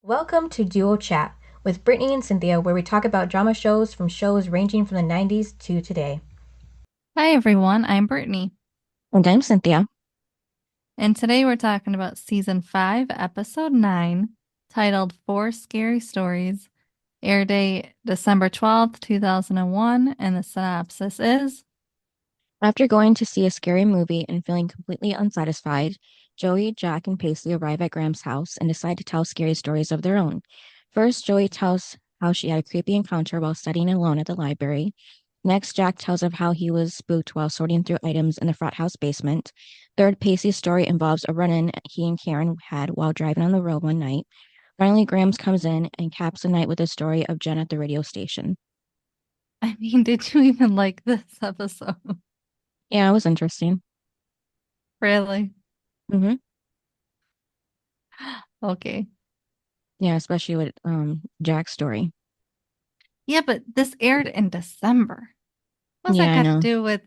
Welcome to Duo Chat with Brittany and Cynthia, where we talk about drama shows from shows ranging from the 90s to today. Hi everyone, I'm Brittany, And I'm Cynthia. and today we're talking about season 5, episode 9, titled Four Scary Stories. Air date December 12th, 2001, and the synopsis is After going to see a scary movie and feeling completely unsatisfied, Joey, Jack, and Pacey arrive at Graham's house and decide to tell scary stories of their own. First, Joey tells how she had a creepy encounter while studying alone at the library. Next, Jack tells of how he was spooked while sorting through items in the frat house basement. Third, Pacey's story involves a run-in he and Karen had while driving on the road one night. Finally, Graham's comes in and caps the night with a story of Jen at the radio station. did you even like this episode? Yeah, it was interesting. Really? Hmm. Okay. Yeah, especially with Jack's story. Yeah, but this aired in December. What's Yeah, that I got to know. do with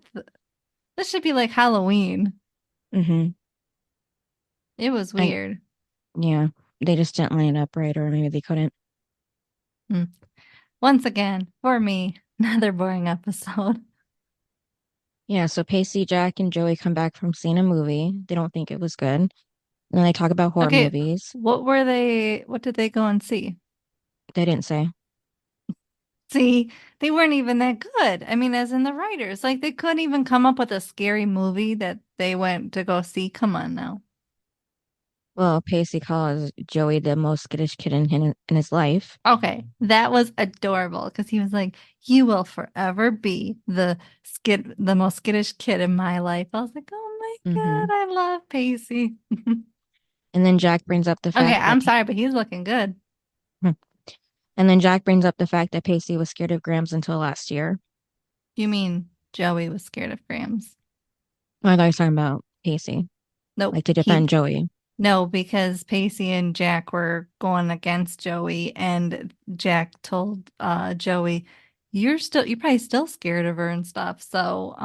this should be like Halloween. Hmm. It was I weird. Yeah, they just didn't line it up right, or maybe they couldn't. Hmm. Once again, for me, another boring episode. Yeah, so Pacey, Jack, and Joey come back from seeing a movie. They don't think it was good. And then they talk about horror Okay, movies. what did they go and see? They didn't say. See, they weren't even that good. I mean, as in the writers, like they couldn't even come up with a scary movie that they went to go see. Come on now. Well, Pacey calls Joey the most skittish kid in his life. Okay, that was adorable because he was like, "You will forever be the most skittish kid in my life." I was like, "Oh my Hmm. God, I love Pacey." And then Jack brings up the Okay, fact that I'm sorry, but he's looking good. and then Jack brings up the fact that Pacey was scared of Grams until last year. You mean Joey was scared of Grams? I thought he was talking about Pacey, Nope, like to he defend Joey. No, because Pacey and Jack were going against Joey, and Jack told Joey, you're probably still scared of her and stuff." So,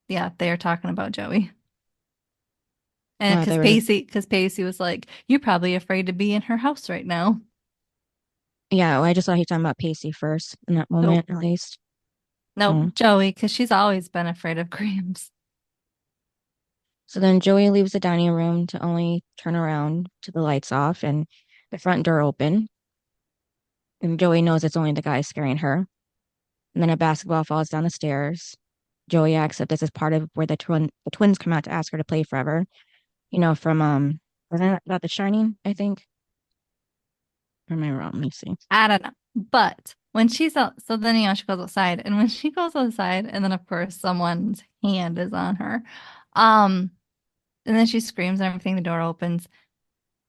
yeah, they're talking about Joey. And They were, Because Pacey was like, "You're probably afraid to be in her house right now." yeah, I just thought he was talking about Pacey first in that Nope. moment, at least. Nope, Oh. Joey, because she's always been afraid of Grams. So then Joey leaves the dining room to only turn around to the lights off and the front door open. And Joey knows it's only the guy scaring her. And then a basketball falls down the stairs. Joey asks if this is part of where the twins come out to ask her to play forever. From wasn't that about The Shining, I think? Or am I wrong? Let me see. I don't know. But when she's out, so then, she goes outside. And when she goes outside, and then, of course, someone's hand is on her. Um, And then she screams and everything. The door opens.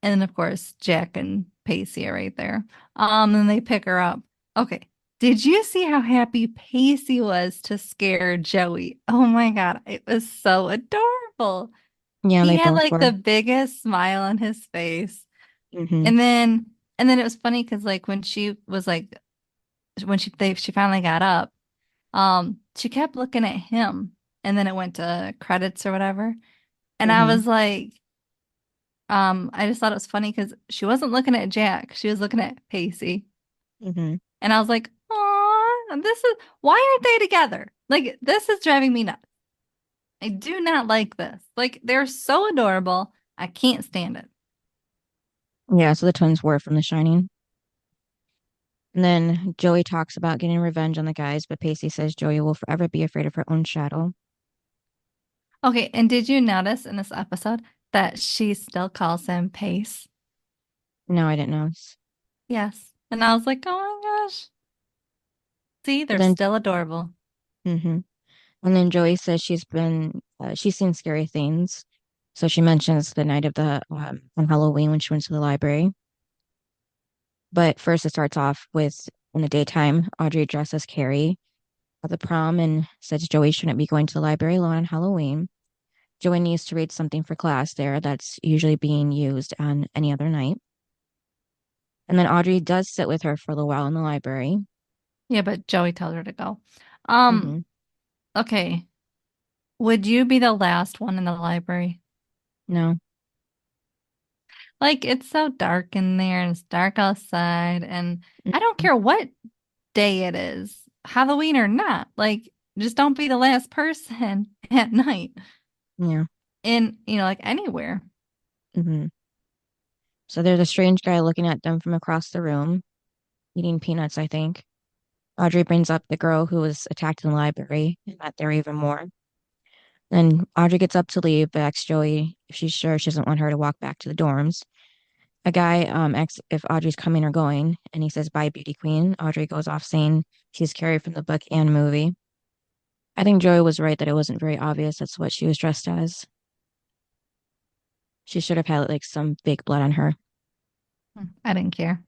And then, of course, Jack and Pacey are right there. And they pick her up. Okay. Did you see how happy Pacey was to scare Joey? Oh my God. It was so adorable. Yeah, He they had both like were. the biggest smile on his face. Hmm. And then, and then it was funny because like when she was like, when she finally got up, she kept looking at him. And then it went to credits or whatever. And I Hmm. was like, I just thought it was funny because she wasn't looking at Jack, she was looking at Pacey. Hmm. And I was like, "Aw, why aren't they together? Like, this is driving me nuts. I do not like this. Like, they're so adorable. I can't stand it." Yeah, so the twins were from The Shining. And then Joey talks about getting revenge on the guys, but Pacey says Joey will forever be afraid of her own shadow. Okay, and did you notice in this episode that she still calls him Pace? No, I didn't know. Yes. And I was like, oh my gosh. See, But they're then, still adorable. hmm and then Joey says she's seen scary things. So she mentions the night of the on Halloween when she went to the library. But first, it starts off with in the daytime, Audrey dresses Carrie at the prom and says Joey shouldn't be going to the library alone on Halloween. Joey needs to read something for class there that's usually being used on any other night. And then Audrey does sit with her for a little while in the library. Yeah, but Joey tells her to go. Um, Hmm. okay. Would you be the last one in the library? No. Like it's so dark in there and it's dark outside and I don't care what day it is, Halloween or not. Like just don't be the last person at night Yeah. in, like anywhere. Hmm. So there's a strange guy looking at them from across the room, eating peanuts, I think. Audrey brings up the girl who was attacked in the library, and that they're even more. Then Audrey gets up to leave, but asks Joey if she's sure she doesn't want her to walk back to the dorms. A guy asks if Audrey's coming or going, and he says, "Bye, beauty queen." Audrey goes off saying she's Carrie from the book and movie. I think Joey was right that it wasn't very obvious that's what she was dressed as. She should have had like some fake blood on her. I didn't care.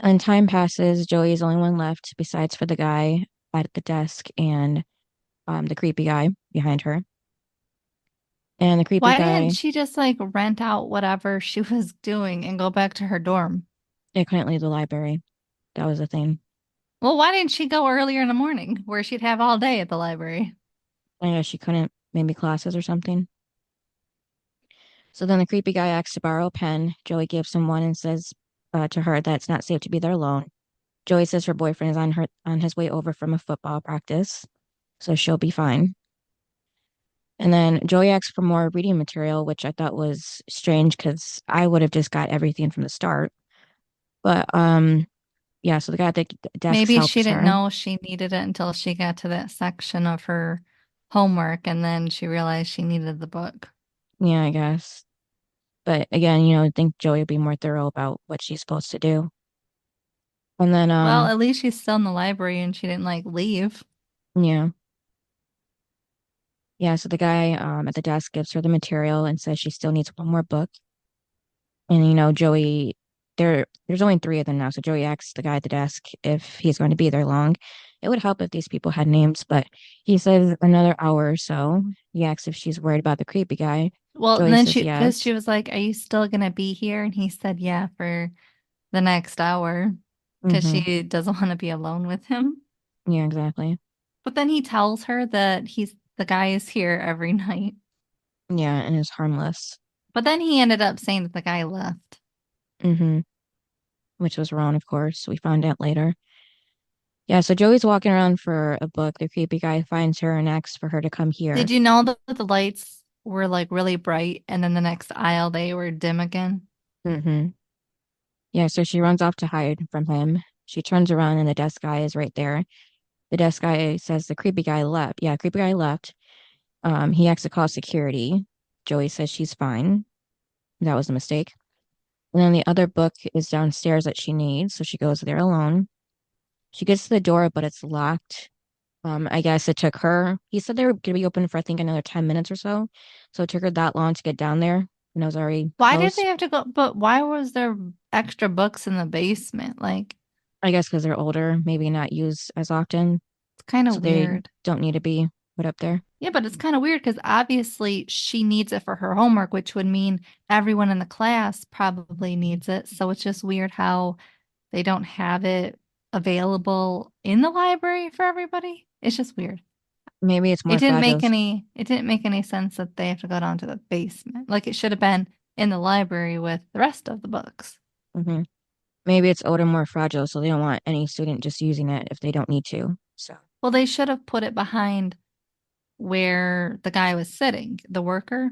And time passes. Joey is the only one left, besides for the guy at the desk and the creepy guy behind her. And the creepy Why didn't guy, she just like rent out whatever she was doing and go back to her dorm? they couldn't leave the library. That was the thing. Well, why didn't she go earlier in the morning where she'd have all day at the library? I guess she couldn't, maybe classes or something. So then the creepy guy asks to borrow a pen. Joey gives him one and says to her that it's not safe to be there alone. Joey says her boyfriend is on his way over from a football practice, so she'll be fine. And then Joey asks for more reading material, which I thought was strange because I would have just got everything from the start. But yeah, so the guy at the desk Maybe she helps didn't her. know she needed it until she got to that section of her homework and then she realized she needed the book. Yeah, I guess. But again, I think Joey would be more thorough about what she's supposed to do. And then Well, at least she's still in the library and she didn't like leave. yeah. Yeah, so the guy at the desk gives her the material and says she still needs one more book. And Joey, there's only three of them now, so Joey asks the guy at the desk if he's going to be there long. It would help if these people had names, but he says another hour or so. He asks if she's worried about the creepy guy. Well, and Joey then says because yes. she was like, "Are you still gonna be here?" And he said, "Yeah, for the next hour," because Mm-hmm. she doesn't want to be alone with him. Yeah, exactly. But then he tells her that the guy is here every night. Yeah, and it's harmless. But then he ended up saying that the guy left. Mm-hmm. Which was wrong, of course. We found out later. Yeah, so Joey's walking around for a book. The creepy guy finds her and asks for her to come here. Did you know that the lights were like really bright and then the next aisle they were dim again? Mm-hmm. Yeah, so she runs off to hide from him. She turns around and the desk guy is right there. The desk guy says the creepy guy left. Yeah, creepy guy left. He acts to call security. Joey says she's fine. That was a mistake. And then the other book is downstairs that she needs, so she goes there alone. She gets to the door, but it's locked. I guess it took her. He said they were gonna be open for I think another 10 minutes or so. So it took her that long to get down there, and it was already Why did they closed. have to go? But why was there extra books in the basement? Like, I guess because they're older, maybe not used as often, it's kind so of they weird. don't need to be put up there. Yeah, but it's kind of weird because obviously she needs it for her homework, which would mean everyone in the class probably needs it. So it's just weird how they don't have it available in the library for everybody. It's just weird. Maybe it's more fragile. It didn't make any sense that they have to go down to the basement. Like it should have been in the library with the rest of the books. Hmm. Maybe it's older, more fragile, so they don't want any student just using it if they don't need to. So, Well, they should have put it behind where the guy was sitting, the worker.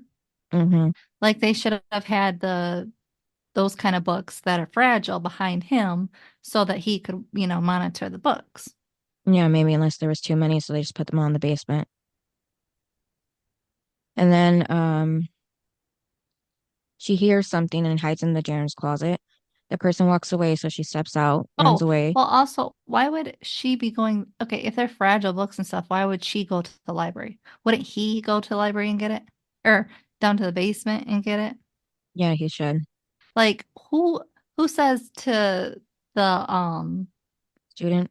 hmm, Like they should have had those kind of books that are fragile behind him so that he could, monitor the books. yeah, maybe unless there was too many, so they just put them all in the basement. And then she hears something and hides in the janitor's closet. The person walks away, so she steps out, runs Oh, away. well, also, why would she be going? Okay, if they're fragile books and stuff, why would she go to the library? Wouldn't he go to the library and get it? Or down to the basement and get it? Yeah, he should. Like, who says to the Student,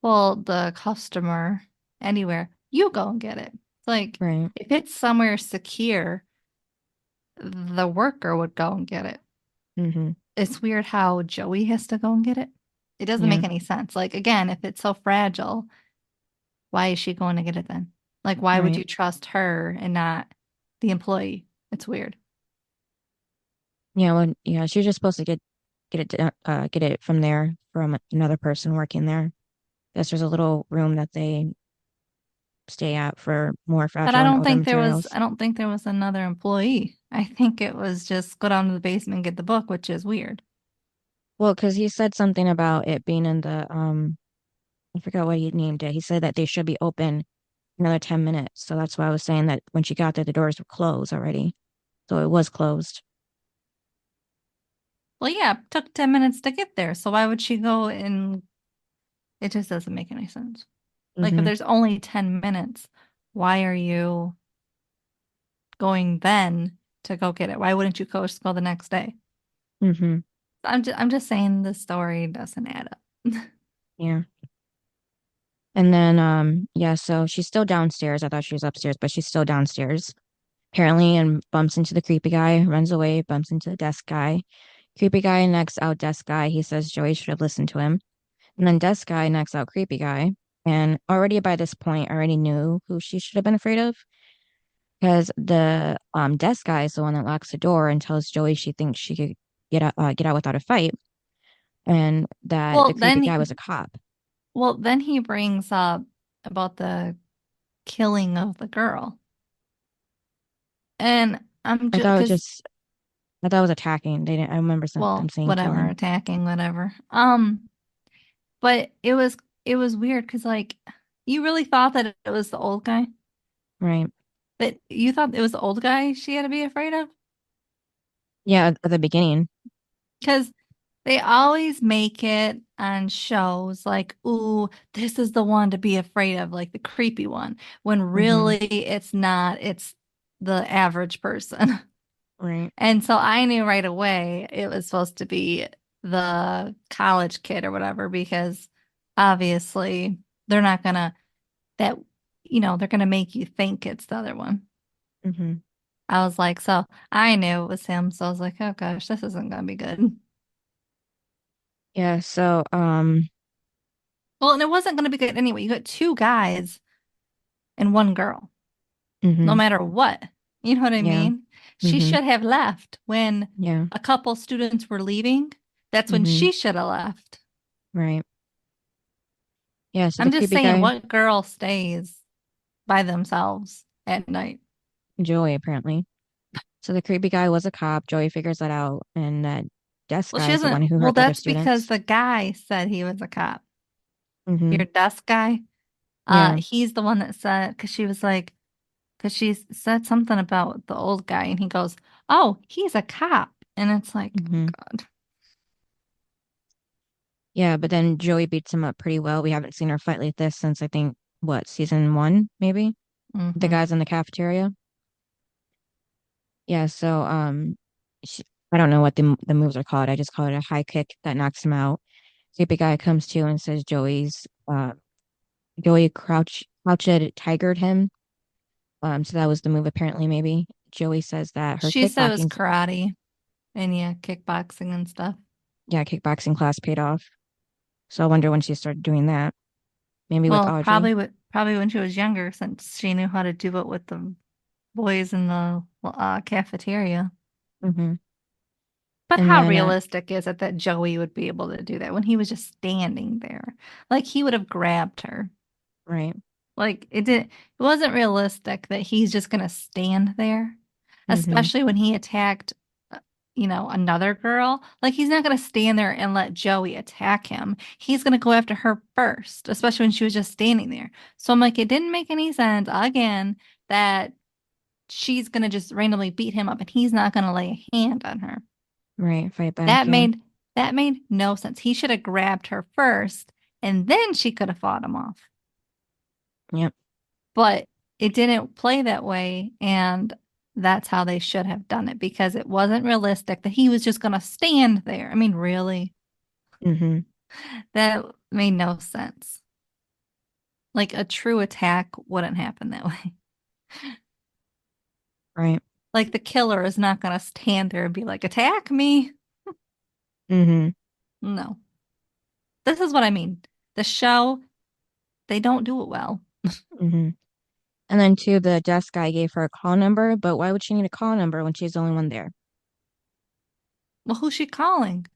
the customer anywhere, you go and get it. It's like right? if it's somewhere secure, the worker would go and get it. Hmm. It's weird how Joey has to go and get it. It doesn't Yeah, make any sense. Like again, if it's so fragile, why is she going to get it then? Like why would right. you trust her and not the employee? It's weird. Yeah, well, yeah, she was just supposed to get it from there from another person working there. Guess there's a little room that they stay at for more But fragile and older materials. I don't think there was another employee. I think it was just go down to the basement and get the book, which is weird. Well, because he said something about it being in the I forgot what he named it. He said that they should be open another 10 minutes. So that's why I was saying that when she got there, the doors were closed already. So it was closed. Well, yeah, it took 10 minutes to get there. So why would she go and it just doesn't make any sense. Like if Mm-hmm. there's only 10 minutes, why are you going then to go get it? Why wouldn't you just go the next day? Mm-hmm. I'm just saying the story doesn't add up. Yeah. And then yeah, so she's still downstairs. I thought she was upstairs, but she's still downstairs, apparently, and bumps into the creepy guy, runs away, bumps into the desk guy. Creepy guy knocks out desk guy. He says Joey should have listened to him. And then desk guy knocks out creepy guy. And already by this point, I already knew who she should have been afraid of because the desk guy is the one that locks the door and tells Joey she thinks she could get out without a fight, and that Well, the creepy guy was a cop. then he brings up about the killing of the girl. And I'm I just thought it was because just I thought it was attacking. They didn't. I remember them well, saying whatever, killing. attacking, whatever. But it was weird because like you really thought that it was the old guy, Right. but you thought it was the old guy she had to be afraid of Yeah, at the beginning. because they always make it on shows like, ooh, this is the one to be afraid of, like the creepy one, when Mm-hmm. really it's not, it's the average person. Right. And so I knew right away it was supposed to be the college kid or whatever, because obviously they're not gonna that they're gonna make you think it's the other one. Mm-hmm. I was like, so I knew it was him, so I was like, oh gosh, this isn't gonna be good. Yeah. So Well, and it wasn't gonna be good anyway. You got two guys and one girl, no mm-hmm. matter what. You know what I Yeah. mean? She Mm-hmm. should have left when Yeah. a couple students were leaving. That's when Mm-hmm. she should have left. Right. Yeah. So the I'm just creepy saying, guy, what girl stays by themselves at night? Joey, apparently. So the creepy guy was a cop. Joey figures that out, and that desk Well, she guy is the one doesn't. who Well, hurt the other that's because students. the guy said he was a cop. Mm-hmm. Your desk guy, Yeah. he's the one that said, because she was like, because she said something about the old guy, and he goes, "Oh, he's a cop," and it's like, oh Mm-hmm. God. Yeah, but then Joey beats him up pretty well. We haven't seen her fight like this since I think what, season one, maybe? The Hmm. guys in the cafeteria. Yeah, so she, I don't know what the moves are called. I just call it a high kick that knocks him out. Creepy guy comes to and says Joey crouched tigered him. So that was the move apparently maybe. Joey says that her She said it was kickboxing karate and yeah, kickboxing and stuff. yeah, kickboxing class paid off. So I wonder when she started doing that. Maybe with Well, Audrey. probably when she was younger, since she knew how to do it with the boys in the cafeteria. Hmm. But And how then realistic is it that Joey would be able to do that when he was just standing there? Like he would have grabbed her. right. Like it wasn't realistic that he's just gonna stand there, Hmm. especially when he attacked, another girl. Like he's not gonna stand there and let Joey attack him. He's gonna go after her first, especially when she was just standing there. So I'm like, it didn't make any sense again that she's gonna just randomly beat him up and he's not gonna lay a hand on her. Right. Fight That back. Yeah. made that made no sense. He should have grabbed her first and then she could have fought him off. Yep. But it didn't play that way, and that's how they should have done it because it wasn't realistic that he was just going to stand there. I mean, really? Hmm. That made no sense. Like a true attack wouldn't happen that way. Right. Like the killer is not going to stand there and be like, "Attack me." Hmm. No. This is what I mean. The show, they don't do it well. Hmm. And then too, the desk guy gave her a call number, but why would she need a call number when she's the only one there? Well, who's she calling?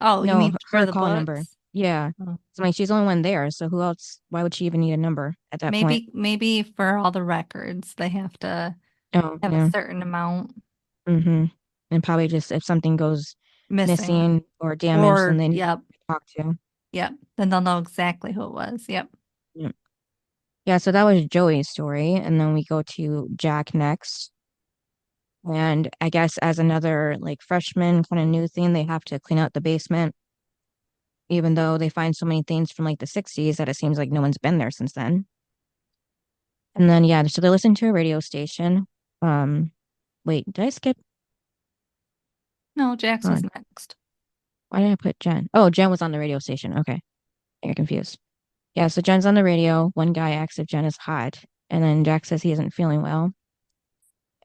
Oh, you No, mean for her the call number. books? Yeah. Oh. So like she's the only one there, so who else? Why would she even need a number at that point? Maybe for all the records, they have to Oh, have a yeah. certain amount Mm-hmm. And probably just if something goes missing. missing or damaged, then Or, they need yep, to talk to. yep. Then they'll know exactly who it was. Yep. Yeah. Yeah, so that was Joey's story, and then we go to Jack next. And I guess as another like freshman kind of new thing, they have to clean out the basement, even though they find so many things from like the 60s that it seems like no one's been there since then. And then yeah, so they listen to a radio station. Um, wait, did I skip No, Jax was on? next. Why did I put Jen? Oh, Jen was on the radio station. Okay, I got confused. Yeah, so Jen's on the radio. One guy asks if Jen is hot, and then Jack says he isn't feeling well.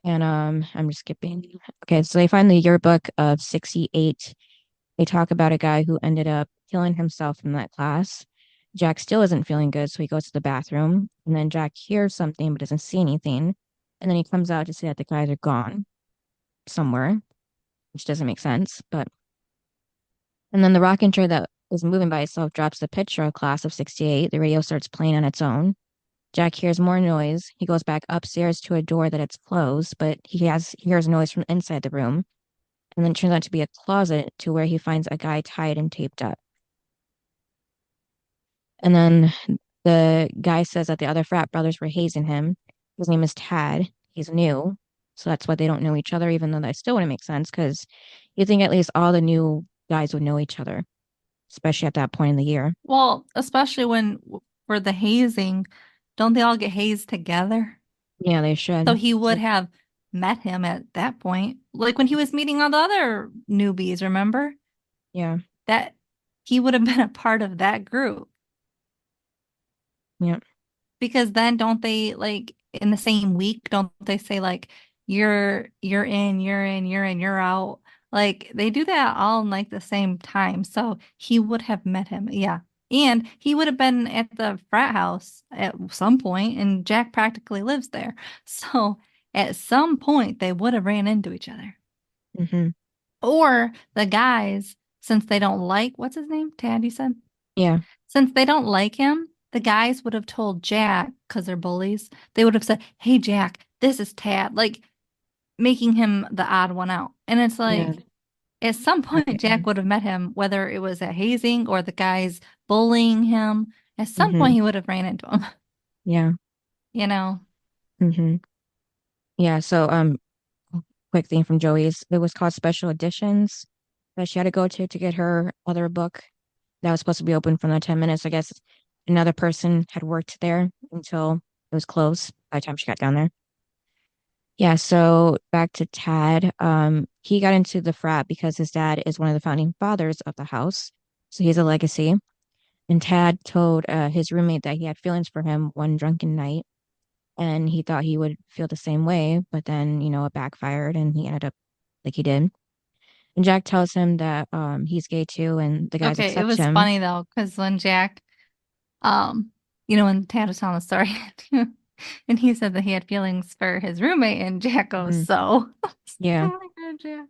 And I'm just skipping. Okay, so they find the yearbook of 68. They talk about a guy who ended up killing himself in that class. Jack still isn't feeling good, so he goes to the bathroom. And then Jack hears something but doesn't see anything. And then he comes out to say that the guys are gone somewhere, which doesn't make sense. But and then the rocking chair that is moving by itself drops the picture of class of 68. The radio starts playing on its own. Jack hears more noise. He goes back upstairs to a door that it's closed, but hears noise from inside the room. And then it turns out to be a closet to where he finds a guy tied and taped up. And then the guy says that the other frat brothers were hazing him. His name is Tad. He's new. So that's why they don't know each other, even though that still wouldn't make sense because you think at least all the new guys would know each other, especially at that point in the year. Well, especially when for the hazing, don't they all get hazed together? Yeah, they So should. he would So, have met him at that point. Like when he was meeting all the other newbies, remember? yeah, That he would have been a part of that group. yeah, Because then don't they like in the same week, don't they say like you're in, you're in, you're in, you're out? Like they do that all in like the same time. So he would have met him. Yeah. And he would have been at the frat house at some point, and Jack practically lives there. So at some point they would have ran into each other. hmm Or the guys, since they don't like what's his name? Tad, you said? yeah, Since they don't like him, the guys would have told Jack, because they're bullies, they would have said, "Hey, Jack, this is Tad," like making him the odd one out. And it's yeah, like, at some point, Jack would have met him, whether it was at hazing or the guys bullying him. At some point, hmm he would have ran into him, yeah, you know? hmm yeah. So, quick thing from Joey's, it was called Special Editions that she had to go to get her other book that was supposed to be open for another 10 minutes. I guess another person had worked there until it was closed by the time she got down there. Yeah, so back to Tad. He got into the frat because his dad is one of the founding fathers of the house. So he's a legacy. And Tad told his roommate that he had feelings for him one drunken night, and he thought he would feel the same way, but then, it backfired and he ended up like he did. And Jack tells him that he's gay too, and the guys Okay, it accept was him. funny though, because when Jack, um, when Tad was telling the story, and he said that he had feelings for his roommate, and Jack goes, Mhm. "So, Yeah. oh my God, Jack,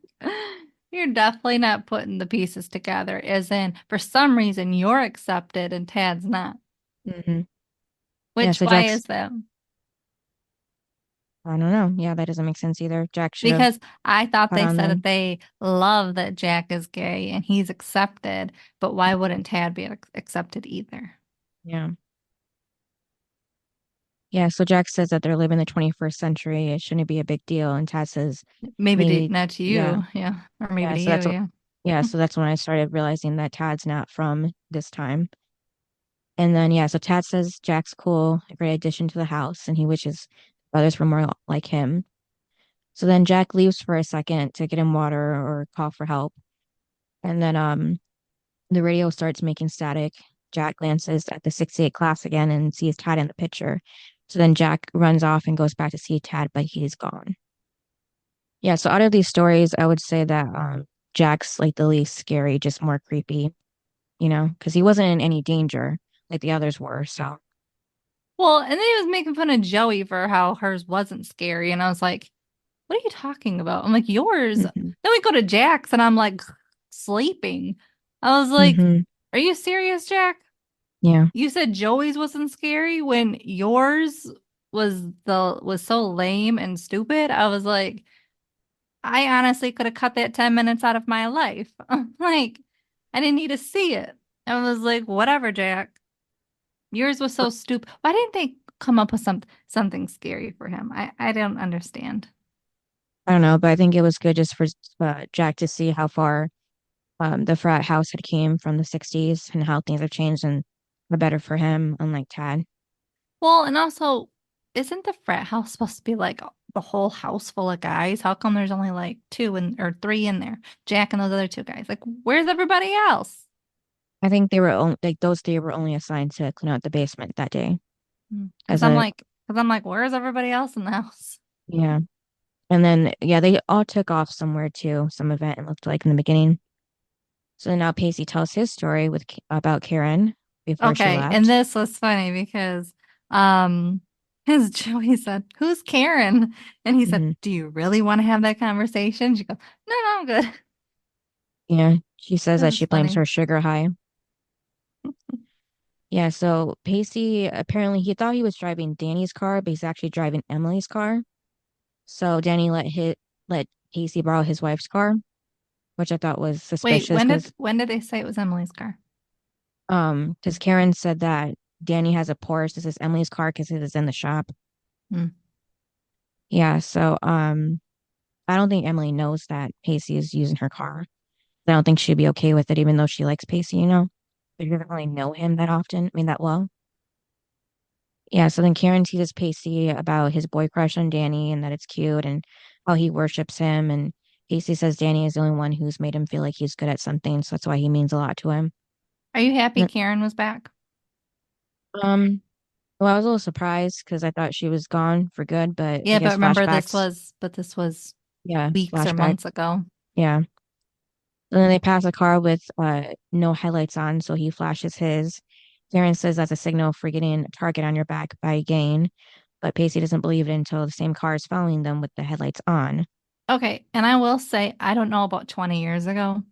you're definitely not putting the pieces together." As in, for some reason, you're accepted and Tad's not. hmm Yeah, Which so why Jack's, is that? I don't know. Yeah, that doesn't make sense either. Jack should have Because I thought caught they on said that then. they love that Jack is gay and he's accepted, but why wouldn't Tad be accepted either? Yeah. Yeah, so Jack says that they're living the 21st century. It shouldn't be a big deal. And Tad says, maybe, Not to yeah, you, yeah, or maybe yeah. to So you, that's what, yeah. yeah. So that's when I started realizing that Tad's not from this time. And then, yeah, so Tad says Jack's cool, a great addition to the house, and he wishes others were more like him. So then Jack leaves for a second to get him water or call for help. And then, the radio starts making static. Jack glances at the 68 class again and sees Tad in the picture. So then Jack runs off and goes back to see Tad, but he's gone. Yeah, so out of these stories, I would say that Jack's like the least scary, just more creepy, because he wasn't in any danger like the others were. So, Well, and then he was making fun of Joey for how hers wasn't scary, and I was like, what are you talking about? I'm like, yours. Hmm. Then we go to Jack's and I'm like sleeping. I was like, Hmm. are you serious, Jack? Yeah. You said Joey's wasn't scary when yours was so lame and stupid. I was like, I honestly could have cut that 10 minutes out of my life. I'm like, I didn't need to see it. I was like, whatever, Jack. Yours was so stupid. Why didn't they come up with something scary for him? I don't understand. I don't know, but I think it was good just for Jack to see how far the frat house had came from the 60s and how things have changed and are better for him, unlike Tad. Well, and also, isn't the frat house supposed to be like the whole house full of guys? How come there's only like two and or three in there? Jack and those other two guys. Like, where's everybody else? I think they were only like those three were only assigned to clean out the basement that day. Because As a I'm like, where's everybody else in the house? Yeah. And then yeah, they all took off somewhere too, some event it looked like in the beginning. So now Pacey tells his story about Karen before she Okay, and left. this was funny because um his Joey said, "Who's Karen?" And he said, Hmm. "Do you really want to have that conversation?" She goes, "No, no, I'm good." Yeah, she says That that was she blames funny. her sugar high. Yeah, so Pacey apparently he thought he was driving Danny's car, but he's actually driving Emily's car. So Danny let Pacey borrow his wife's car, which I thought was Wait, suspicious because when did they say it was Emily's car? Karen said that Danny has a Porsche. This is Emily's car because it is in the shop. Hmm. Yeah, so I don't think Emily knows that Pacey is using her car. I don't think she'd be okay with it, even though she likes Pacey, you know? But she doesn't really know him that often, I mean that well. Yeah, so then Karen teases Pacey about his boy crush on Danny and that it's cute and how he worships him. And Pacey says Danny is the only one who's made him feel like he's good at something, so that's why he means a lot to him. Are you happy And Karen was back? um, well, I was a little surprised because I thought she was gone for good, but I Yeah, but guess remember flashbacks, this was yeah, weeks or flashback, months ago. yeah. And then they pass a car with no headlights on, so he flashes his. Karen says that's a signal for getting a target on your back by gain, but Pacey doesn't believe it until the same car is following them with the headlights on. Okay, and I will say I don't know about 20 years ago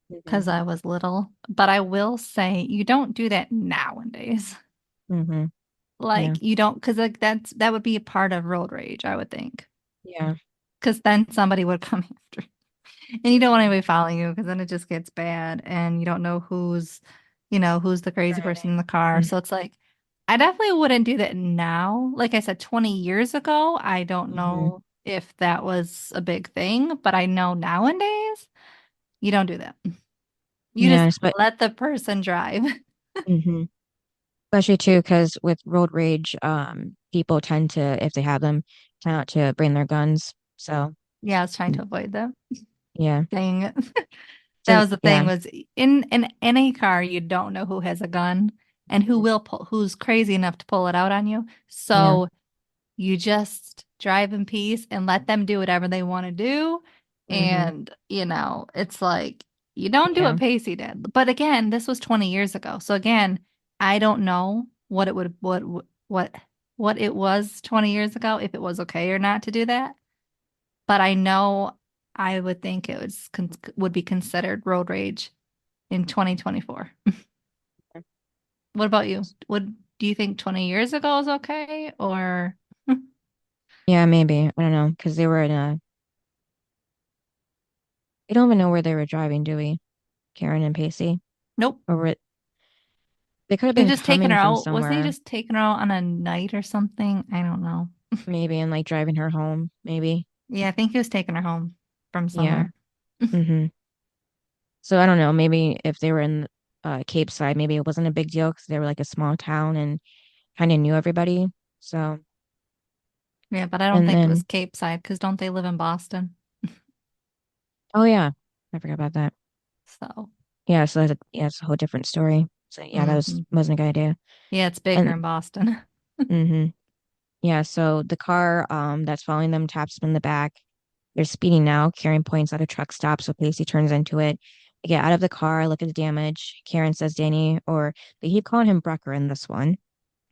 Hmm. because I was little, but I will say you don't do that nowadays. Hmm. Yeah. Like you don't because like that would be a part of road rage, I would think. Yeah. Because then somebody would come after. And you don't want anybody following you because then it just gets bad and you don't know who's the crazy person in the car. Driving. So it's like, I definitely wouldn't do that now. Like I said, 20 years ago, I don't Hmm. know if that was a big thing, but I know nowadays you don't do that. You just Yeah, but let the person drive. hmm especially too, because with road rage, people tend to, if they have them, tend not to bring their guns. So Yeah, I was trying to avoid that. yeah. Dang it. That So was the thing yeah. was in any car you don't know who has a gun and who's crazy enough to pull it out on you. Yeah. So you just drive in peace and let them do whatever they want to do. Hmm. And it's like you don't do Yeah. what Pacey did. But again, this was 20 years ago. So again, I don't know what it was 20 years ago, if it was okay or not to do that. But I know I would think it would be considered road rage in 2024. What about you? Do you think 20 years ago is okay or Yeah, maybe. I don't know, because they were in a, we don't even know where they were driving, do we? Karen and Pacey? nope. Or they could have They been just taken coming her from out. Wasn't he somewhere, just taking her out on a night or something? I don't know. maybe, and like driving her home, maybe. Yeah, I think he was taking her home from Yeah. somewhere. Hmm. So I don't know, maybe if they were in Cape Side, maybe it wasn't a big deal because they were like a small town and kind of knew everybody. So, Yeah, but I don't and think it was then, Cape Side because don't they live in Boston? oh yeah, I forgot about that. So, Yeah, so yeah, it's a whole different story. So yeah, that mhm. wasn't a good idea. Yeah, it's bigger And in Boston. hmm yeah, so the car that's following them taps them in the back. They're speeding now. Karen points out a truck stop, so Pacey turns into it. They get out of the car, look at the damage. Karen says Danny, or they keep calling him Brucker in this one,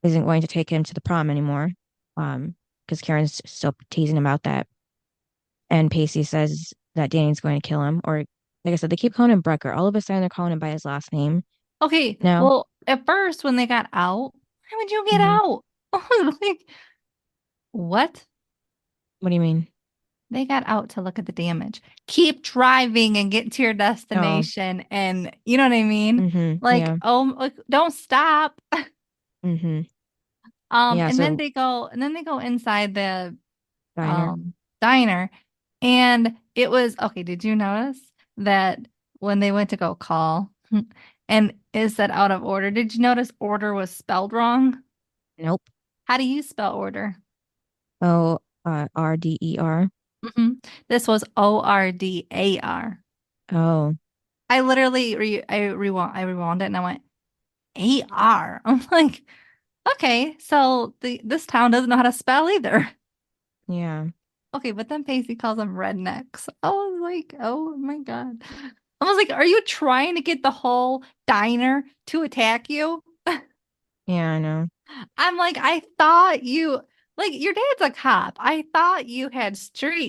isn't going to take him to the prom anymore. Because Karen's still teasing about that. And Pacey says that Danny's going to kill him. Or, like I said, they keep calling him Brecker. All of a sudden, they're calling him by his last name. Okay, No. well, at first when they got out, why would you get Hmm. out? Like, what? What do you mean? They got out to look at the damage. Keep driving and get to your Oh, destination. And you know what I mean? Like, yeah. oh, like, don't stop. Hmm. Yeah. And then So, they go inside the diner. um diner. And it was okay. Did you notice that when they went to go call and is that out of order? Did you notice order was spelled wrong? Nope. How do you spell order? Oh, RDER. hmm This was ORDAR. Oh, I literally I rewound it and I went AR. I'm like, okay, so this town doesn't know how to spell either. yeah. Okay, but then Pacey calls them rednecks. I was like, oh my God. I was like, are you trying to get the whole diner to attack you? Yeah, I know. I'm like, I thought you like your dad's a cop. I thought you had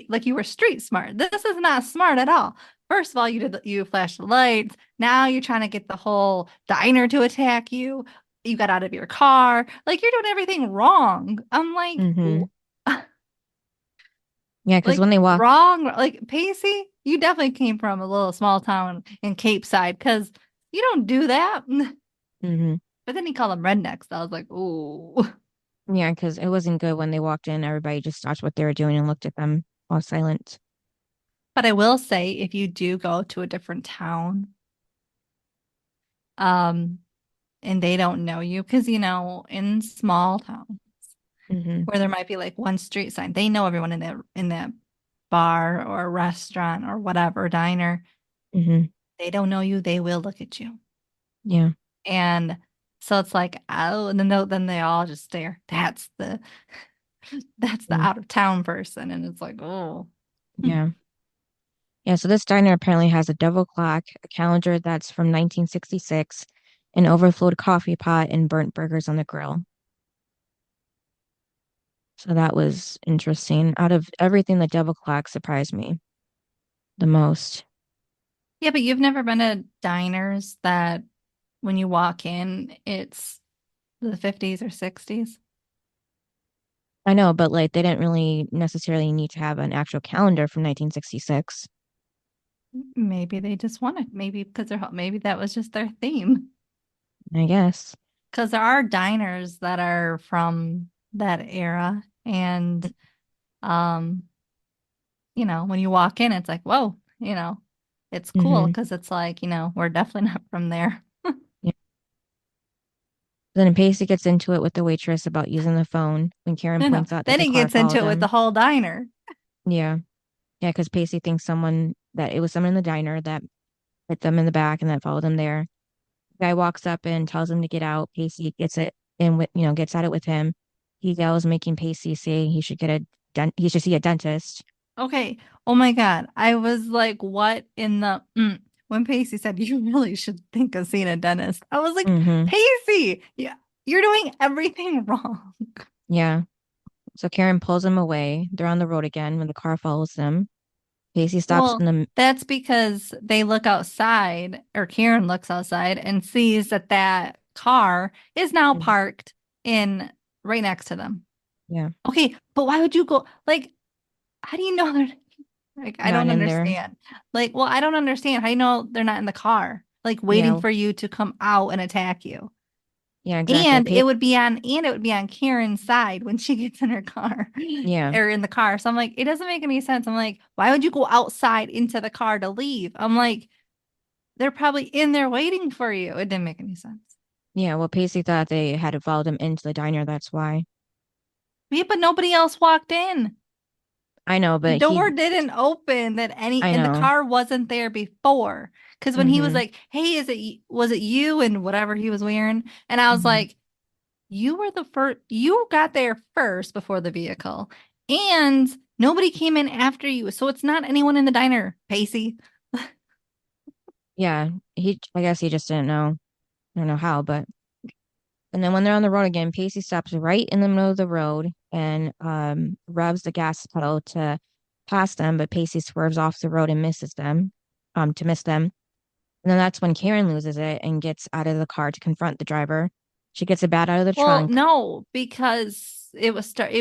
like you were street smart. This is not smart at all. First of all, you flashed the lights. Now you're trying to get the whole diner to attack you. You got out of your car. Like you're doing everything wrong. I'm like, Hmm. Yeah, because like when they walk, wrong. Like Pacey, you definitely came from a little small town in Cape Side because you don't do that. hmm But then he called them rednecks. I was like, ooh. yeah, because it wasn't good when they walked in. Everybody just stopped what they were doing and looked at them all silent. But I will say, if you do go to a different town, um, and they don't know you, because in small towns Hmm. where there might be like one street sign, they know everyone in that bar or restaurant or whatever diner. Hmm. They don't know you, they will look at you. Yeah. And so it's like, oh, and then they all just stare. That's the Mm. out of town person. And it's like, oh. Yeah. Yeah, so this diner apparently has a devil clock, a calendar that's from 1966, an overflowed coffee pot, and burnt burgers on the grill. So that was interesting. Out of everything, the devil clock surprised me the most. Yeah, but you've never been to diners that when you walk in, it's the 50s or 60s. I know, but like they didn't really necessarily need to have an actual calendar from 1966, Maybe they just want it. Maybe because maybe that was just their theme. I guess. Because there are diners that are from that era, and um, when you walk in, it's like, whoa, it's cool Hmm. because it's like, we're definitely not from there. Yeah. Then Pacey gets into it with the waitress about using the phone when Karen No, no. points out that Then the he car gets into followed it with the them. whole diner. Yeah. Yeah, because Pacey thinks that it was someone in the diner that hit them in the back and that followed them there. Guy walks up and tells him to get out. Pacey gets it and gets at it with him. He yells, making Pacey say he should see a dentist. Okay. Oh my God. I was like, what in the when Pacey said you really should think of seeing a dentist. I was like, Hmm. Pacey, yeah, you're doing everything wrong. Yeah. So Karen pulls him away. They're on the road again when the car follows them. Pacey stops Well, in the that's because they look outside, or Karen looks outside and sees that car is now Mhm. parked in right next to them. Yeah, Okay, but why would you go like how do you know they're like I not don't in there. understand. Like, well, I don't understand. How do you know they're not in the car? Like waiting Yeah, for you to come out and attack you. yeah, exactly. And it would be on Karen's side when she gets in her car Yeah, or in the car. So I'm like, it doesn't make any sense. I'm like, why would you go outside into the car to leave? I'm like, they're probably in there waiting for you. It didn't make any sense. yeah. Well, Pacey thought they had followed him into the diner. That's why. Yeah, but nobody else walked in. I know, The but door didn't open I and the know. car wasn't there before. Because when he was Hmm. like, "Hey, was it you?" and whatever he was wearing, and I was Hmm. like, "You were the first. You got there first before the vehicle, and nobody came in after you. So it's not anyone in the diner, Pacey." Yeah, I guess he just didn't know. I don't know how, but and then when they're on the road again, Pacey stops right in the middle of the road and revs the gas pedal to past them, but Pacey swerves off the road and to miss them. And then that's when Karen loses it and gets out of the car to confront the driver. She gets a bat out of the Well, trunk. no, because it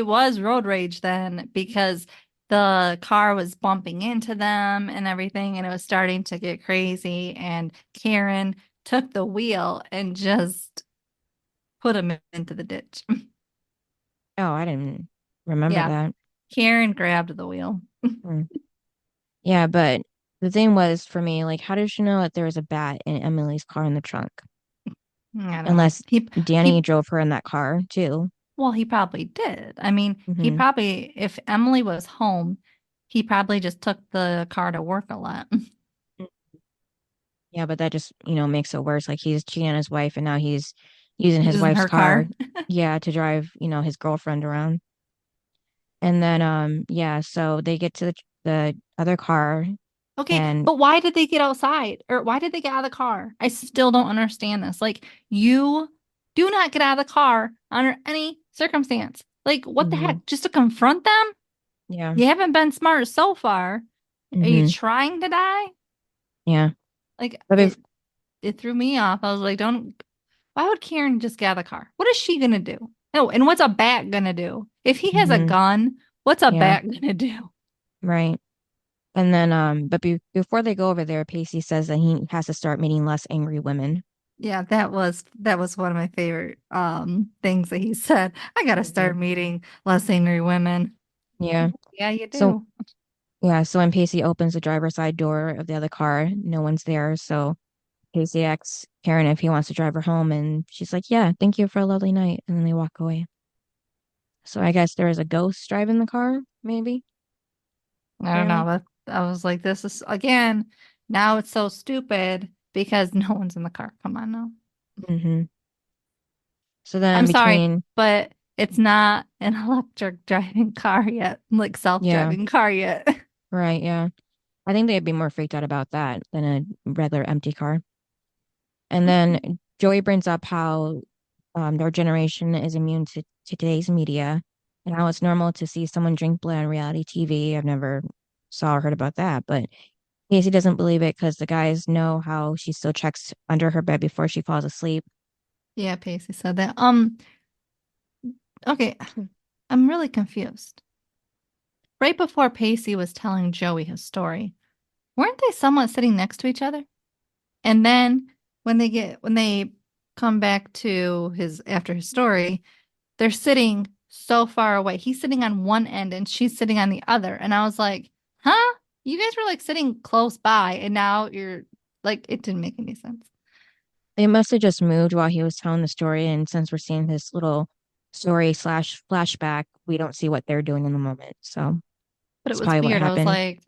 was road rage then because the car was bumping into them and everything, and it was starting to get crazy. And Karen took the wheel and just put him into the ditch. Oh, I didn't remember Yeah, that. Karen grabbed the wheel. Hmm. Yeah, but the thing was for me, like, how did she know that there was a bat in Emily's car in the trunk? I don't know. Unless Danny He drove her in that car too. well, he probably did. I mean, he Hmm. probably if Emily was home, he probably just took the car to work a lot. Yeah, but that just, makes it worse. Like he's cheating on his wife and now he's using his Using wife's her car, car. yeah, to drive, his girlfriend around. And then yeah, so they get to the other car Okay, and but why did they get outside? Or why did they get out of the car? I still don't understand this. Like, you do not get out of the car under any circumstance. Like, what the hmm heck? Just to confront them? yeah. You haven't been smart so far. Are you hmm trying to die? Yeah. Like, But it threw me off. I was like, don't, why would Karen just get out of the car? What is she gonna do? No, and what's a bat gonna do? If he has a hmm gun, what's a yeah, bat gonna do? right. And then but before they go over there, Pacey says that he has to start meeting less angry women. Yeah, that was one of my favorite things that he said. I gotta hmm start meeting less angry women. Yeah. Yeah, you So do. yeah, so when Pacey opens the driver's side door of the other car, no one's there. So Pacey asks Karen if he wants to drive her home, and she's like, "Yeah, thank you for a lovely night." And then they walk away. So I guess there is a ghost driving the car, maybe, I don't know, apparently. but I was like, this is again, now it's so stupid because no one's in the car. Come on now. hmm So then I'm sorry, between, but it's not an electric driving car yet, like yeah, self-driving car yet. right, yeah. I think they'd be more freaked out about that than a regular empty car. And then Joey brings up how their generation is immune to today's media and how it's normal to see someone drink blood on reality TV. I've never saw or heard about that, but Casey doesn't believe it because the guys know how she still checks under her bed before she falls asleep. Yeah, Pacey said that. Okay, I'm really confused. Right before Pacey was telling Joey his story, weren't they somewhat sitting next to each other? And then when they come back to his after his story, they're sitting so far away. He's sitting on one end and she's sitting on the other. And I was like, huh? You guys were like sitting close by and now you're like it didn't make any sense. They must have just moved while he was telling the story, and since we're seeing his little story slash flashback, we don't see what they're doing in the moment. So But it that's was probably what weird. I was happened. like,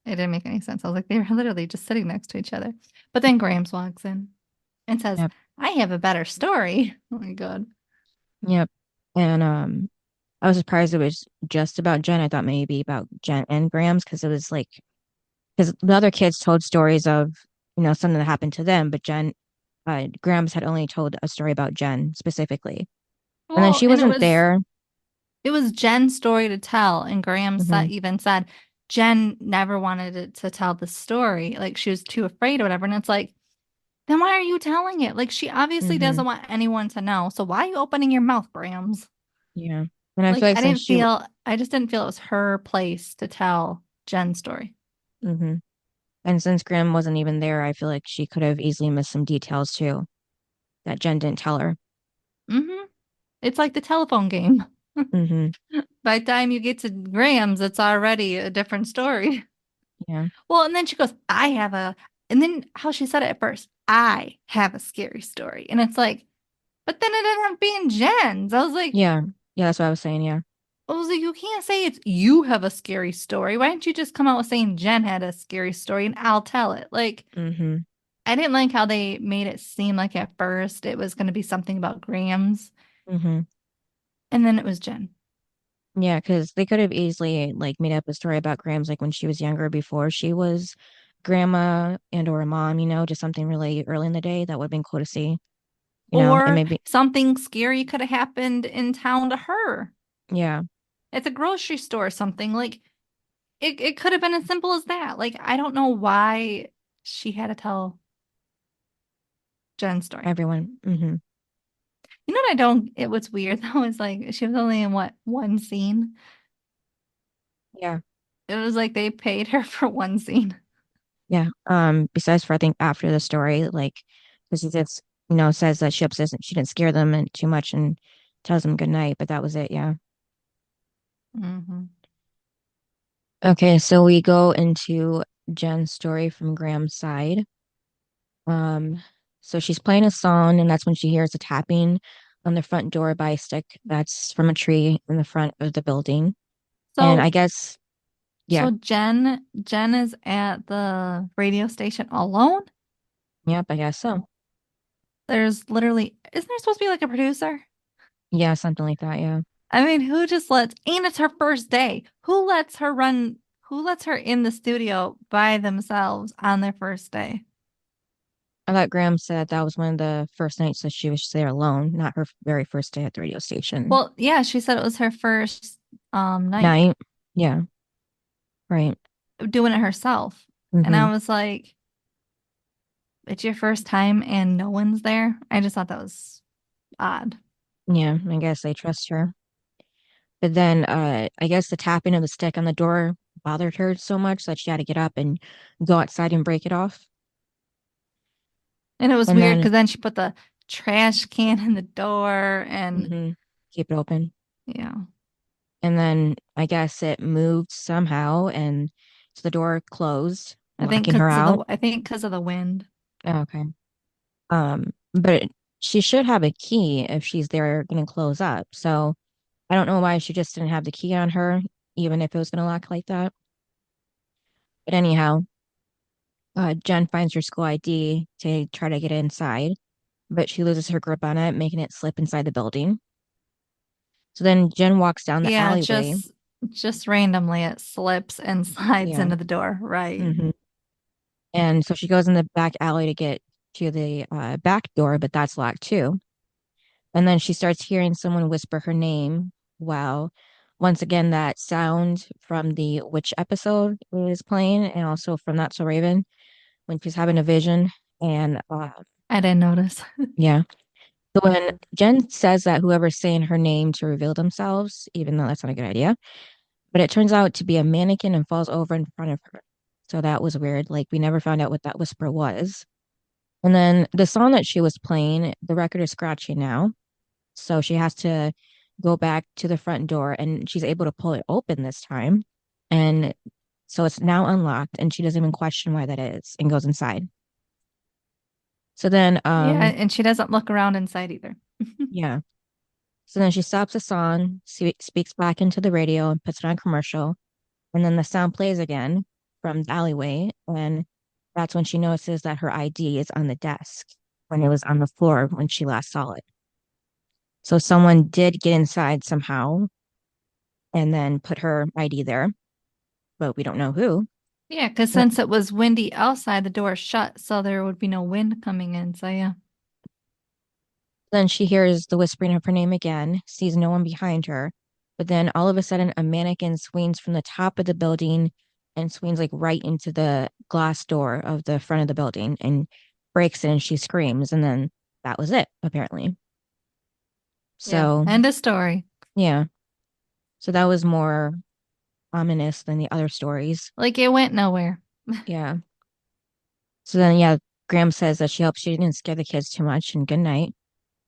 it didn't make any sense. I was like, they were literally just sitting next to each other. But then Grams walks in and says, Yep. I have a better story. Oh my God. Yep. And I was surprised it was just about Jen. I thought maybe about Jen and Grams because it was like because the other kids told stories of something that happened to them, but Grams had only told a story about Jen specifically, and then Well, she and wasn't there. it was Jen's story to tell, and Graham Hmm. even said Jen never wanted it to tell the story. Like she was too afraid or whatever. And it's like, then why are you telling it? Like she obviously Hmm. doesn't want anyone to know. So why are you opening your mouth, Grams? Yeah, and I Like feel like since I just didn't feel it was her place to tell Jen's story. hmm and since Graham wasn't even there, I feel like she could have easily missed some details too that Jen didn't tell her. Hmm. It's like the telephone game. Hmm. By the time you get to Graham's, it's already a different story. Yeah. Well, and then she goes, and then how she said it at first, I have a scary story. And it's like, but then it ended up being Jen's. Yeah. Yeah, that's what I was saying. Yeah. I was like, you can't say it's you have a scary story. Why didn't you just come out with saying Jen had a scary story and I'll tell it? Like, Hmm. I didn't like how they made it seem like at first it was going to be something about Grams, Hmm. and then it was Jen. Yeah, because they could have easily like made up a story about Graham's like when she was younger before she was grandma and or a mom, just something really early in the day that would have been cool to see, and Or maybe something scary could have happened in town to her yeah. at the grocery store or something. Like, it could have been as simple as that. Like, I don't know why she had to tell Jen's story. Everyone. You know what I don't, it was weird though, is like she was only in what, one scene? Yeah. It was like they paid her for one scene. Yeah. Besides for I think after the story, like because he just, says that she didn't scare them and too much and tells them good night, but that was it, yeah. Hmm. Okay, so we go into Jen's story from Graham's side. Um, so she's playing a song, and that's when she hears a tapping on the front door by a stick that's from a tree in the front of the building. And I So, guess, yeah, so Jen is at the radio station alone. yep, I guess so. There's literally, isn't there supposed to be like a producer? Yeah, something like that, yeah. I mean, who just lets, and it's her first day. Who lets her in the studio by themselves on their first day? I thought Graham said that was one of the first nights that she was there alone, not her very first day at the radio station. Well, yeah, she said it was her first night Night, yeah, right. doing it herself. And Mm-hmm. I was like, it's your first time and no one's there. I just thought that was odd. Yeah, I guess they trust her. But then I guess the tapping of the stick on the door bothered her so much that she had to get up and go outside and break it off. And it was And weird then because then she put the trash can in the door and mhm, keep it open. yeah. And then I guess it moved somehow and so the door closed, locking her out. I think because of the wind. Oh, okay. But she should have a key if she's there gonna close up. So I don't know why she just didn't have the key on her, even if it was gonna lock like that. But anyhow, Jen finds her school ID to try to get inside, but she loses her grip on it, making it slip inside the building. So then Jen walks down the Yeah, alleyway. just randomly it slips and slides Yeah. into the door. Right. hmm And so she goes in the back alley to get to the back door, but that's locked too. And then she starts hearing someone whisper her name. Wow. Once again, that sound from the witch episode is playing, and also from Not So Raven when she's having a vision. And I didn't notice. yeah. So when Jen says that whoever's saying her name to reveal themselves, even though that's not a good idea, but it turns out to be a mannequin and falls over in front of her. So that was weird. Like we never found out what that whisper was. And then the song that she was playing, the record is scratchy now. So she has to go back to the front door and she's able to pull it open this time. And so it's now unlocked and she doesn't even question why that is and goes inside. So then Yeah, and she doesn't look around inside either. yeah. So then she stops the song, speaks back into the radio and puts it on commercial. And then the sound plays again from the alleyway. And that's when she notices that her ID is on the desk when it was on the floor when she last saw it. So someone did get inside somehow and then put her ID there, but we don't know who. Yeah, because since it was windy outside, the door is shut, so there would be no wind coming in. So yeah. Then she hears the whispering of her name again, sees no one behind her. But then all of a sudden, a mannequin swings from the top of the building and swings like right into the glass door of the front of the building and breaks it and she screams. And then that was it, apparently. Yeah. So, End of story. yeah. So that was more ominous than the other stories. Like it went nowhere. Yeah. So then, yeah, Graham says that she hopes she didn't scare the kids too much and good night.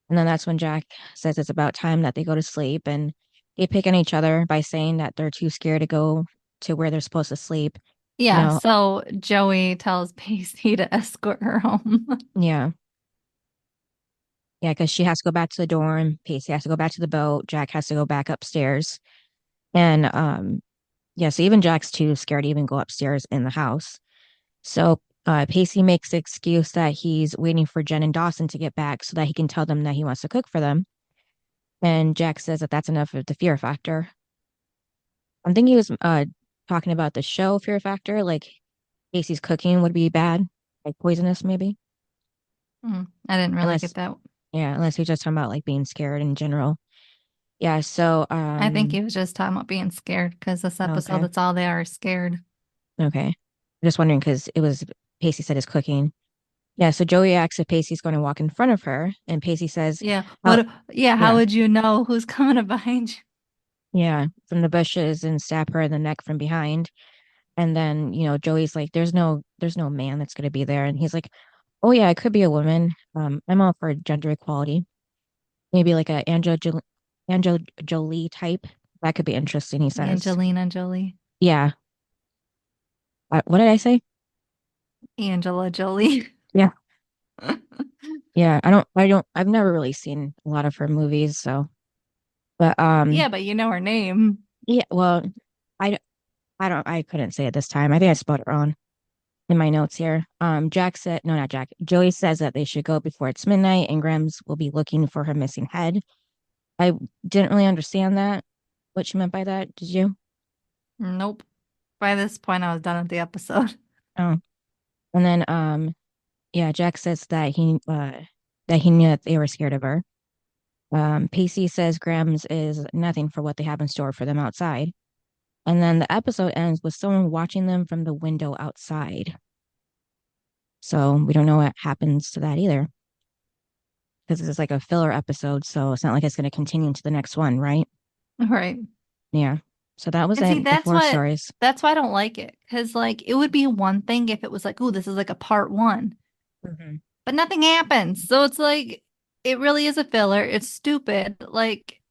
And then that's when Jack says it's about time that they go to sleep. And they pick on each other by saying that they're too scared to go to where they're supposed to sleep. You Yeah, know, so Joey tells Pacey to escort her home. yeah. Yeah, because she has to go back to the dorm. Pacey has to go back to the boat. Jack has to go back upstairs. And yeah, so even Jack's too scared to even go upstairs in the house. So Pacey makes the excuse that he's waiting for Jen and Dawson to get back so that he can tell them that he wants to cook for them. And Jack says that that's enough of the fear factor. I'm thinking he was talking about the show Fear Factor, like Casey's cooking would be bad, like poisonous maybe. I didn't really Unless get that. yeah, unless he was just talking about like being scared in general. Yeah, so I think he was just talking about being scared because this episode, okay. that's all they are scared. Okay. Just wondering because it was Pacey said is cooking. Yeah, so Joey asks if Pacey's going to walk in front of her, and Pacey says, Yeah. "Oh, Yeah. How yeah, would you know who's coming up behind you? yeah," from the bushes and stab her in the neck from behind. And then, Joey's like, there's no man that's going to be there. And he's like, oh yeah, it could be a woman. I'm all for gender equality. Maybe like a Angel Jolie type. That could be interesting, he says. Angelina Jolie. Yeah. What did I say? Angela Jolie. Yeah. Yeah. I've never really seen a lot of her movies. So, but, Yeah, but you know her name. yeah, well, I, I couldn't say it this time. I think I spelled it wrong in my notes here. Jack said, no, not Jack. Joey says that they should go before it's midnight and Grams will be looking for her missing head. I didn't really understand that, what she meant by that. Did you? Nope. By this point, I was done with the episode. Oh, and then, yeah, Jack says that he knew that they were scared of her. Pacey says Grams is nothing for what they have in store for them outside. And then the episode ends with someone watching them from the window outside. So we don't know what happens to that either. Because it's like a filler episode, so it's not like it's going to continue into the next one, right? Right. Yeah. So that was And see, it, the four stories. that's why I don't like it. Because, like, it would be one thing if it was like, oh, this is like a part one, Hmm. but nothing happens. So it's like, it really is a filler. It's stupid. Like,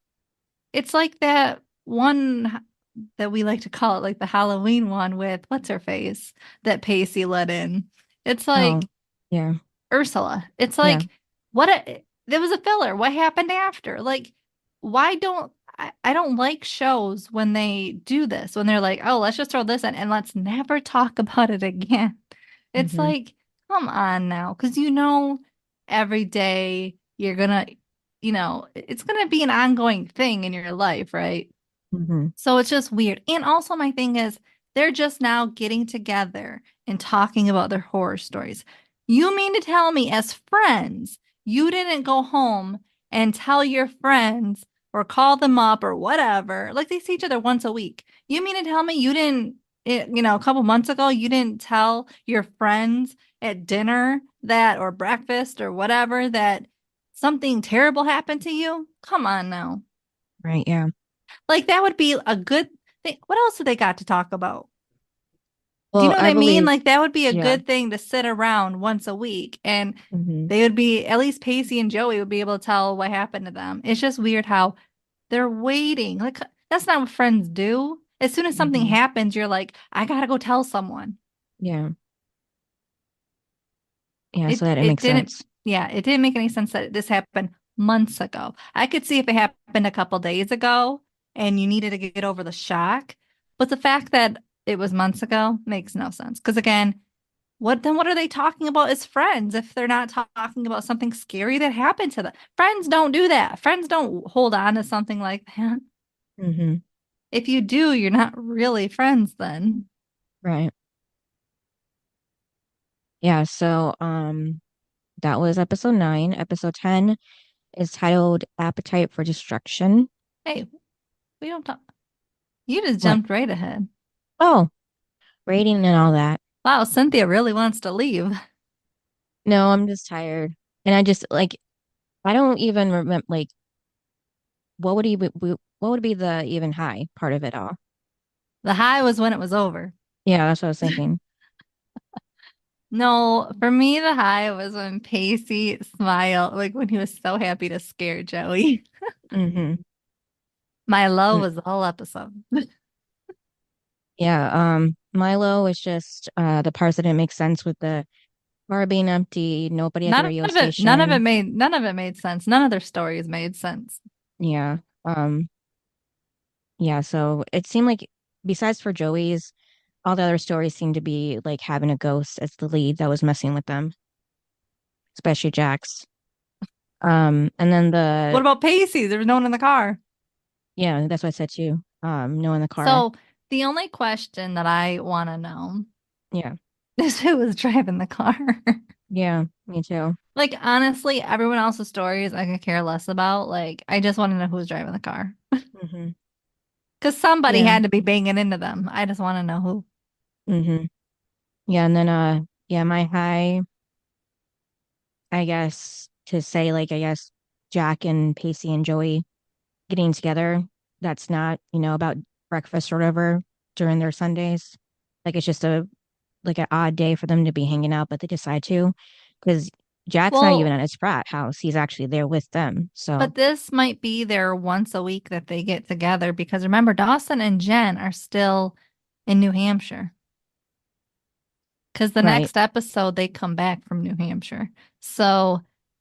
it's like that one that we like to call it, like the Halloween one with what's her face that Pacey let in. It's Oh, like, yeah. Ursula. It's Yeah. like, there was a filler. What happened after? Like, why don't I don't like shows when they do this, when they're like, oh, let's just throw this in and let's never talk about it again. It's Hmm. like, come on now, because every day you're gonna, it's gonna be an ongoing thing in your life, right? Hmm. So it's just weird. And also, my thing is, they're just now getting together and talking about their horror stories. You mean to tell me, as friends, you didn't go home and tell your friends or call them up or whatever? Like they see each other once a week. You mean to tell me you didn't, a couple months ago, you didn't tell your friends at dinner that or breakfast or whatever that something terrible happened to you? Come on now. Right. Yeah. Like that would be a good thing. What else do they got to talk about? Do you Well, know what I I mean? believe, Like that would be a yeah. good thing to sit around once a week and Hmm. they would be at least Pacey and Joey would be able to tell what happened to them. It's just weird how they're waiting. Like that's not what friends do. As soon as something Hmm. happens, you're like, I gotta go tell someone. Yeah. Yeah. So It that it it makes didn't sense. yeah, it didn't make any sense that this happened months ago. I could see if it happened a couple days ago and you needed to get over the shock, but the fact that it was months ago makes no sense. Because again, what are they talking about as friends if they're not talking about something scary that happened to them? Friends don't do that. Friends don't hold on to something like that. Hmm. If you do, you're not really friends then. Right. Yeah. So, that was episode 9. Episode 10 is titled Appetite for Destruction. Hey, we don't talk. You just What? jumped right ahead. Oh, rating and all that. Wow, Cynthia really wants to leave. No, I'm just tired. And I just like, I don't even remember, like, what would be the even high part of it all? The high was when it was over. Yeah, that's what I was thinking. No, for me, the high was when Pacey smiled, like when he was so happy to scare Joey. Hmm. My low was the whole episode. Yeah, Milo was just the parts that didn't make sense with the bar being empty, nobody at the radio station. None of it made sense. None of their stories made sense. Yeah. Um, yeah, so it seemed like besides for Joey's, all the other stories seemed to be like having a ghost as the lead that was messing with them, especially Jack's. And then What about Pacey? There was no one in the car. yeah, that's what I said too. No in the car. So the only question that I want to know Yeah. is who was driving the car. Yeah, me too. Like, honestly, everyone else's stories I could care less about. Like, I just want to know who's driving the car. Hmm. Because somebody Yeah. had to be banging into them. I just want to know who. Hmm. Yeah, and then yeah, my high, I guess to say like I guess Jack and Pacey and Joey getting together, that's not, about breakfast or whatever during their Sundays. Like it's just a like an odd day for them to be hanging out, but they decide to because Jack's not even Well, at his frat house. He's actually there with them. So but this might be their once a week that they get together because remember, Dawson and Jen are still in New Hampshire. Because the right, next episode, they come back from New Hampshire. So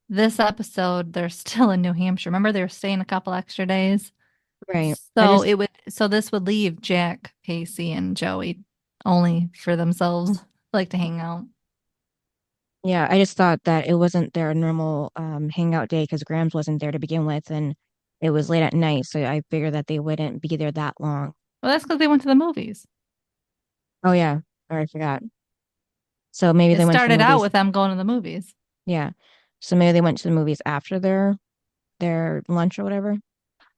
this episode, they're still in New Hampshire. Remember, they were staying a couple extra days. right. I So just it would, so this would leave Jack, Pacey, and Joey only for themselves, like to hang out. Yeah, I just thought that it wasn't their normal hangout day because Grams wasn't there to begin with, and it was late at night, so I figured that they wouldn't be there that long. Well, that's because they went to the movies. Oh yeah, or I forgot. So maybe It they went to the started out movies. with them going to the movies. Yeah, so maybe they went to the movies after their lunch or whatever.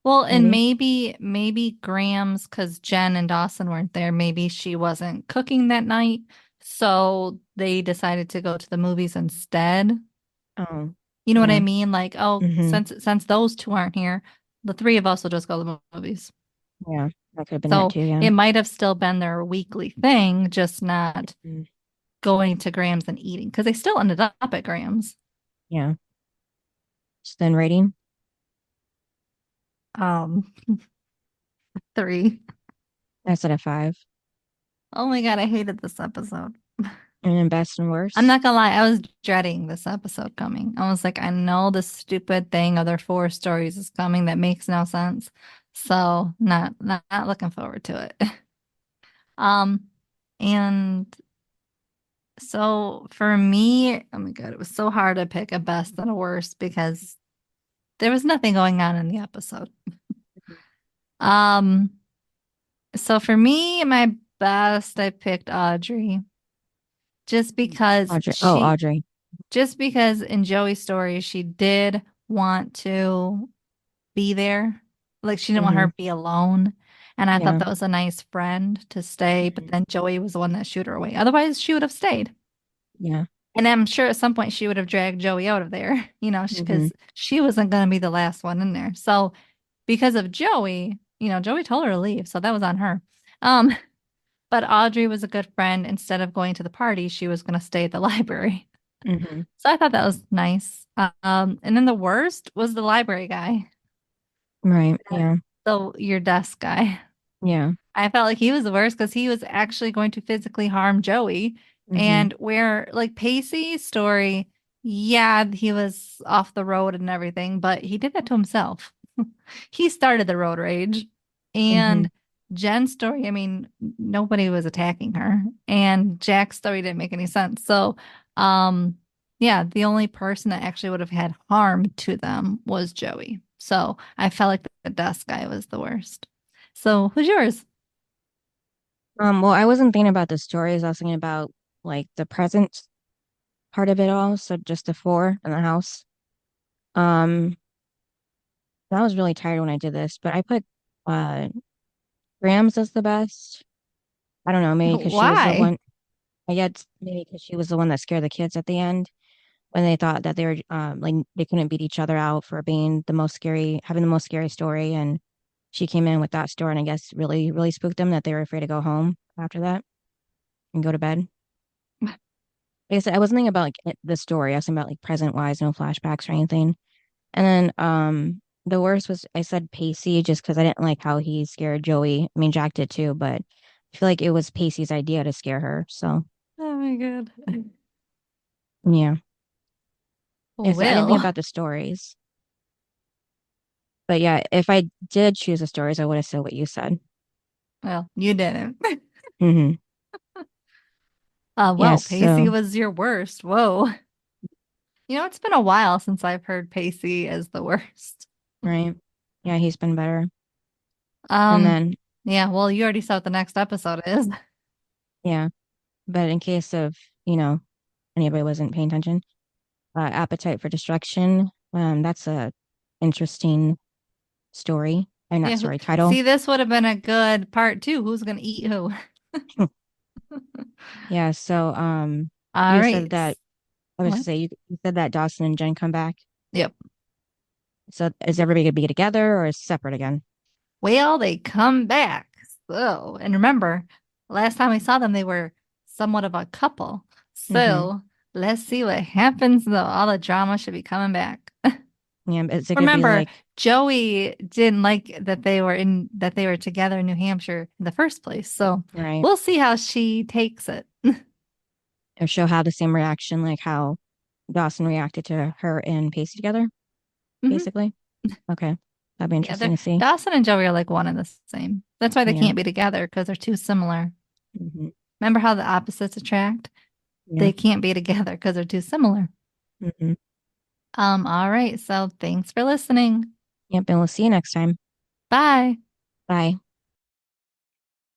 Well, and Maybe. maybe Graham's because Jen and Dawson weren't there. Maybe she wasn't cooking that night, so they decided to go to the movies instead. Oh, You know what I yeah. mean? Like, oh, Mm-hmm. since those two aren't here, the three of us will just go to the movies. Yeah, that could have been it So too. Yeah. it might have still been their weekly thing, just not Mm. going to Graham's and eating because they still ended up at Graham's. Yeah. So then rating, Um, three. I said a 5. Oh my God, I hated this episode. And then best and I'm worst. not gonna lie, I was dreading this episode coming. I was like, I know this stupid thing of their four stories is coming that makes no sense. So not looking forward to it. Um, and so for me, oh my God, it was so hard to pick a best and a worst because there was nothing going on in the episode. Um, so for me, my best, I picked Audrey just because Audrey. Oh, she Audrey. just because in Joey's story, she did want to be there. Like she didn't want her Mm-hmm. to be alone. And I thought Yeah. that was a nice friend to stay, but Hmm. then Joey was the one that shooed her away. Otherwise, she would have stayed. Yeah. And I'm sure at some point she would have dragged Joey out of there, Mm-hmm. because she wasn't going to be the last one in there. So because of Joey, Joey told her to leave, so that was on her. Um, but Audrey was a good friend. Instead of going to the party, she was going to stay at the library. Mm-hmm. So I thought that was nice. And then the worst was the library guy, Right. Yeah. your desk guy. Yeah. I felt like he was the worst because he was actually going to physically harm Joey. Mm-hmm. And where, like Pacey's story, yeah, he was off the road and everything, but he did that to himself. He started the road rage. Mm-hmm. And Jen's story, I mean, nobody was attacking her. And Jack's story didn't make any sense. So, um, yeah, the only person that actually would have had harm to them was Joey. So I felt like the desk guy was the worst. So who's yours? Well, I wasn't thinking about the stories. I was thinking about like the present part of it all. So just the four in the house. Um, I was really tired when I did this, but I put uh Grams as the best. I don't know, maybe because she was the Why? one. I guess maybe because she was the one that scared the kids at the end when they thought that they were like they couldn't beat each other out for being the most scary, having the most scary story, and she came in with that story, and I guess really really spooked them that they were afraid to go home after that and go to bed. Like I said, I wasn't thinking about like the story. I was thinking about like present wise, no flashbacks or anything. And then the worst was I said Pacey just because I didn't like how he scared Joey. I mean Jack did too, but I feel like it was Pacey's idea to scare her. So Oh my God. yeah. Yes, I didn't think Will. about the stories. But yeah, if I did choose the stories, I would have said what you said. Well, you didn't. Hmm. Well, Yes, Pacey so was your worst. Whoa. It's been a while since I've heard Pacey as the worst. right. Yeah, he's been better. And Um, then yeah, well, you already saw what the next episode is. yeah, but in case of, you know, anybody wasn't paying attention, appetite for destruction. That's a interesting story. I'm not Yeah, sorry, title. see, this would have been a good part too. Who's gonna eat who? Yeah, so All you right. said that I was to What? say you said that Dawson and Jen come back. Yep. So is everybody gonna be together or is separate again? Well, they come back. So, and remember, last time we saw them, they were somewhat of a couple. Mm-hmm. So let's see what happens though. All the drama should be coming back. Yeah, is it gonna be Remember, like Joey didn't like that they were together in New Hampshire in the first place. So right we'll see how she takes it. or she'll have the same reaction like how Dawson reacted to her and Pacey together, Mhm. basically? Okay. That'd be Yeah, interesting they're to see. Dawson and Joey are like one and the same. That's why they Yeah. can't be together because they're too similar. Mm-hmm. Remember how the opposites attract? Yeah. They can't be together because they're too similar. Mm-hmm. All right. So thanks for listening. Yep, and we'll see you next time. Bye. Bye.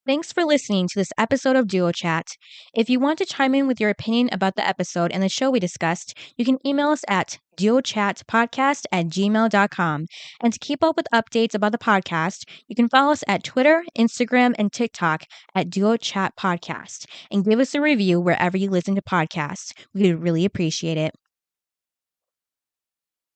Thanks for listening to this episode of Duo Chat. If you want to chime in with your opinion about the episode and the show we discussed, you can email us at duochatpodcast@gmail.com. And to keep up with updates about the podcast, you can follow us at Twitter, Instagram, and TikTok at Duo Chat Podcast. And give us a review wherever you listen to podcasts. We would really appreciate it.